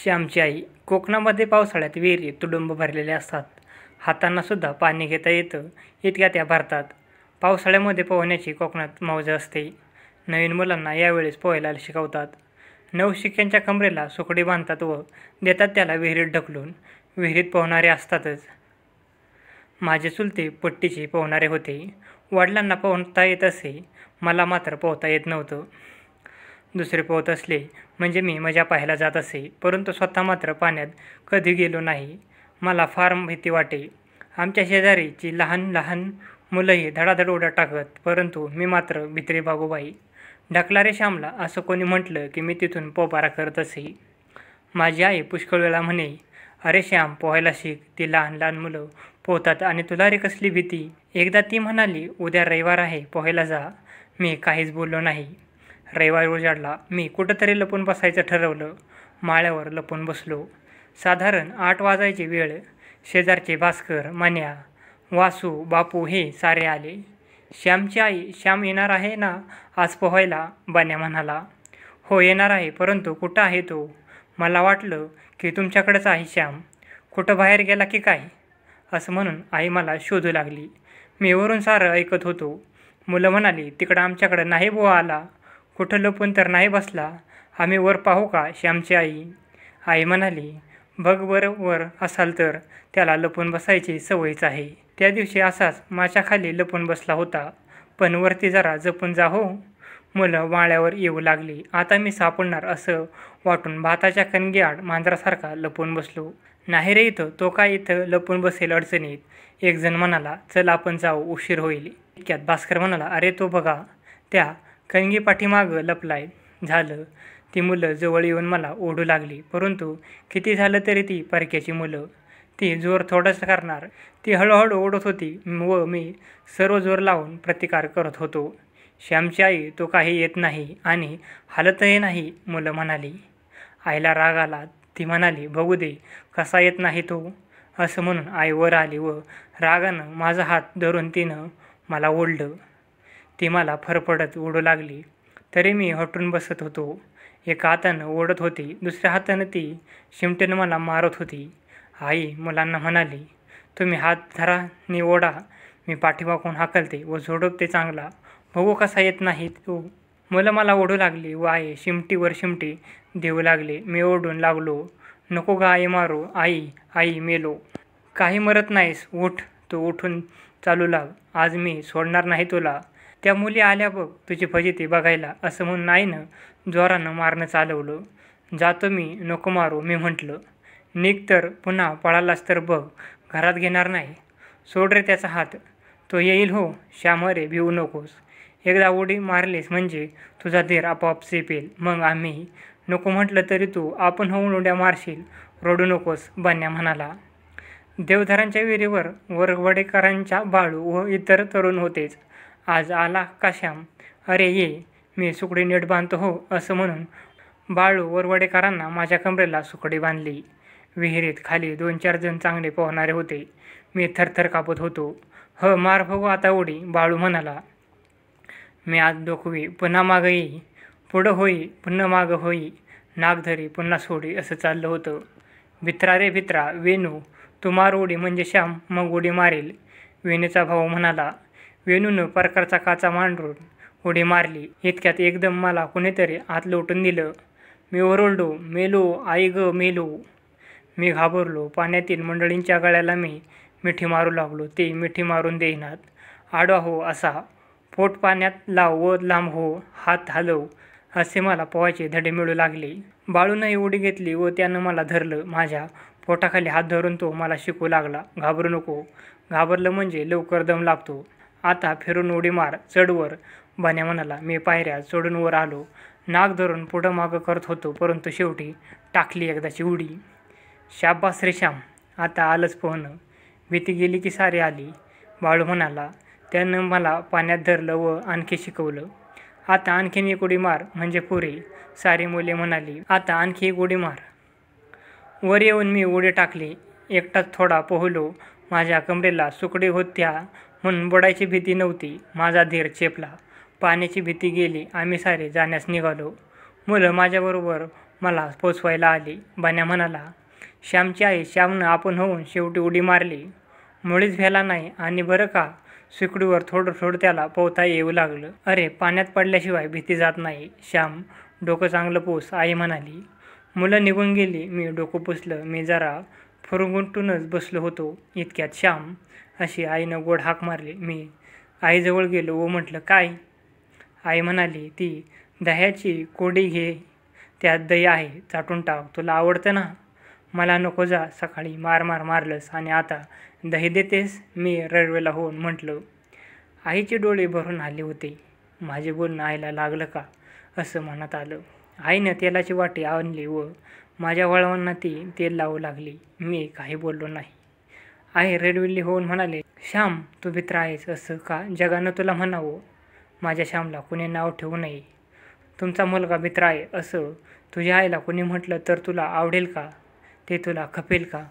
श्यामची आई. कोकणामध्ये पावसाळ्यात विहिरी तुडुंब भरलेल्या असतात. हातांना सुद्धा पाणी घेता येतं इतक्या त्या भरतात. पावसाळ्यामध्ये पोहण्याची कोकणात मौज असते. नवीन मुलांना यावेळेस पोहायला शिकवतात. नवशिक्यांच्या कमरेला सुकडी बांधतात व देतात त्याला विहिरीत ढकलून. विहिरीत पोहणारे असतातच. माझे चुलते पट्टीचे पोहणारे होते. वडिलांना पोहता येत असे, मला मात्र पोहता येत नव्हतं. दुसरे पोहत असले म्हणजे मी मजा पाहायला जात असे, परंतु स्वतः मात्र पाण्यात कधी गेलो नाही. मला फार भीती वाटे. आमच्या शेजारीची लहान लहान मुलंही धडाधड उड्या टाकत, परंतु मी मात्र भित्री भागूबाई. ढकला रे श्यामला असं कोणी म्हटलं की मी तिथून पोपारा करत असे. माझी आई पुष्कळ वेळा म्हणे, अरे श्याम पोहायला शिक, ती लहान लहान मुलं पोहतात आणि तुला रे कसली भीती. एकदा ती म्हणाली, उद्या रविवार आहे, पोहायला जा. मी काहीच बोललो नाही. रविवार उजाडला. मी कुठंतरी लपून बसायचं ठरवलं. माळ्यावर लपून बसलो. साधारण 8 वाजायची वेळ. शेजारचे भास्कर, मन्या, वासू, बापू हे सारे आले. श्यामची आई, श्याम येणार आहे ना आज पोहायला? बन्या म्हणाला. हो येणार आहे, परंतु कुठं आहे तो? मला वाटलं की तुमच्याकडेच आहे श्याम. कुठं बाहेर गेला की काय? असं म्हणून आई मला शोधू लागली. मी वरून सारं ऐकत होतो. मुलं म्हणाली, तिकडं आमच्याकडं नाही बुवा आला. कुठं लपून तर नाही बसला? आम्ही वर पाहू का? श्यामची आई. आई म्हणाली, बघ बरं, वर असाल तर त्याला लपून बसायची सवयच आहे. त्या दिवशी असाच माशाखाली लपून बसला होता. पण वरती जरा जपून जा हो. मुलं माळ्यावर येऊ लागली. आता मी सापडणार असं वाटून भाताच्या कणगीआड मांजरासारखा लपून बसलो. नाही रे इथं, तो काय इथं लपून बसेल अडचणीत. एक जण म्हणाला, चल आपण जाऊ, उशीर होईल. इतक्यात भास्कर म्हणाला, अरे तो बघा, त्या कणगी पाठीमागं लपलाय. झालं. ती मुलं जवळ येऊन मला ओढू लागली, परंतु किती झालं तरी ती परक्याची मुलं. ती जोर थोडाच करणार. ती हळूहळू ओढत होती व मी सर्व जोर लावून प्रतिकार करत होतो. श्यामची आई, तो काही येत नाही आणि हालतही नाही, मुलं म्हणाली. आईला राग आला. ती म्हणाली, बघू दे कसा येत नाही तो. असं म्हणून आई वर आली व रागानं माझा हात धरून तिनं मला ओढलं. ती मला फरफडत ओढू लागली, तरी मी हटून बसत होतो. एका हातानं ओढत होती, दुसऱ्या हातानं ती शिमटीनं मला मारत होती. आई मुलांना म्हणाली, तुम्ही हात धरा नि ओढा, मी पाठीमागून हाकलते व झोडपते चांगला, बघू कसा येत नाही तो. मुलं मला ओढू लागली व आई शिमटीवर शिमटी देऊ लागले. मी ओढून लागलो, नको गा आई मारू, आई आई मेलो. काही मरत नाहीस, उठ. तू उठून चालू लाग, आज मी सोडणार नाही तुला. त्या मुली आल्या बघ तुझी फजिती बघायला. असं म्हणून आईनं जोरानं मारणं चालवलं. जातो मी, नको मारू, मी म्हटलं. निघ तर पुन्हा पळालास तर बघ, घरात घेणार नाही. सोड रे त्याचा हात, तो येईल हो. श्याम रे, भिवू नकोस. एकदा उडी मारलीस म्हणजे तुझा धीर आपोआप चेपेल. मग आम्ही नको म्हटलं तरी तू आपण होऊन उड्या मारशील. रडू नकोस, बन्या म्हणाला. देवधरांच्या विहिरीवर वरवडेकरांच्या बाळू व इतर तरुण होतेच. आज आला का श्याम? अरे ये, मी सुकडी नीट बांधतो हो. असं म्हणून बाळू वरवडेकरांना माझ्या कमरेला सुकडी बांधली. विहिरीत खाली 2-4 जण चांगले पोहणारे होते. मी थरथर कापत होतो. मार बघू आता उडी, बाळू म्हणाला. मी आज डोकवी, पुन्हा मागं येई, पुढं होई, पुन्हा मागं होई, नाक धरी पुन्हा सोडी, असं चाललं होतं. भित्रा रे भित्रा, वेणू तू मार उडी म्हणजे श्याम मग उडी मारेल, वेणूचा भाऊ म्हणाला. वेणूनं परकारचा काचा मांडून उडी मारली. इतक्यात एकदम मला कुणीतरी आत लोटून दिलं. मी ओरडलो, मेलो, आई ग मेलो. मी घाबरलो. पाण्यातील मंडळींच्या गळ्याला मी मिठी मारू लागलो. ते मिठी मारून देईनात. आडवा हो असा, पोट पाण्यात लाव व लांब हो, हात हलव, असे मला पोहायचे धडे मिळू लागले. बाळूनही उडी घेतली व त्यानं मला धरलं. माझ्या पोटाखाली हात धरून तो मला शिकू लागला, घाबरू नको, घाबरलं म्हणजे लवकर दम लागतो. आता फिरून उडी मार, चढ वर, बन्या म्हणाला. मी पायऱ्या चढून वर आलो. नाक धरून पुढं मागं करत होतो, परंतु शेवटी टाकली एकदाची उडी. शाबास रे श्याम, आता आलंच पोहणं. भीती गेली की सारी आली, बाळू म्हणाला. त्यानं मला पाण्यात धरलं व आणखी शिकवलं. आता आणखीन एक उडी मार म्हणजे पुरे, सारी मुले म्हणाली. आता आणखी एक उडी मार. वर येऊन मी उडी टाकली. एकटाच थोडा पोहलो. माझ्या कमरेला सुकडी होत्या म्हणून बुडायची भीती नव्हती. माझा धीर चेपला. पाण्याची भीती गेली. आम्ही सारे जाण्यास निघालो. मुलं माझ्याबरोबर मला पोचवायला आली. बन्या म्हणाला, श्यामची आई. श्यामनं आपण होऊन शेवटी उडी मारली. मुळीच भ्याला नाही आणि बरं का, सुकडीवर थोडं थोडं त्याला पोहता येऊ लागलं. अरे, पाण्यात पडल्याशिवाय भीती जात नाही. श्याम, डोकं चांगलं पुस, आई म्हणाली. मुलं निघून गेली. मी डोकं पुसलं. मी जरा फुरगुंटूनच बसलो होतो. इतक्यात श्याम, अशी आईनं गोड हाक मारली. मी आईजवळ गेलो व म्हटलं, काय? आई म्हणाली, ती दह्याची कोडी घे, त्यात दही आहे, चाटून टाक. तुला आवडतं ना? मला नको. जा, सकाळी मारलंस आणि आता दही देतेस? मी रडवेला होऊन म्हटलं. आईचे डोळे भरून आले होते. माझे बोलणं आईला लागलं का असं मनात आलं. आईनं तेलाची वाटी आणली व माझ्या वळवांना ती तेल लावू लागली. मी काही बोललो नाही. आई रडविली होऊन म्हणाले, श्याम, तू मित्र आहेस असं का जगानं तुला म्हणावं? माझ्या श्यामला कुणी नाव ठेवू नये. तुमचा मुलगा मित्र आहे असं तुझ्या आईला कुणी म्हटलं तर तुला आवडेल का? ते तुला खपेल का?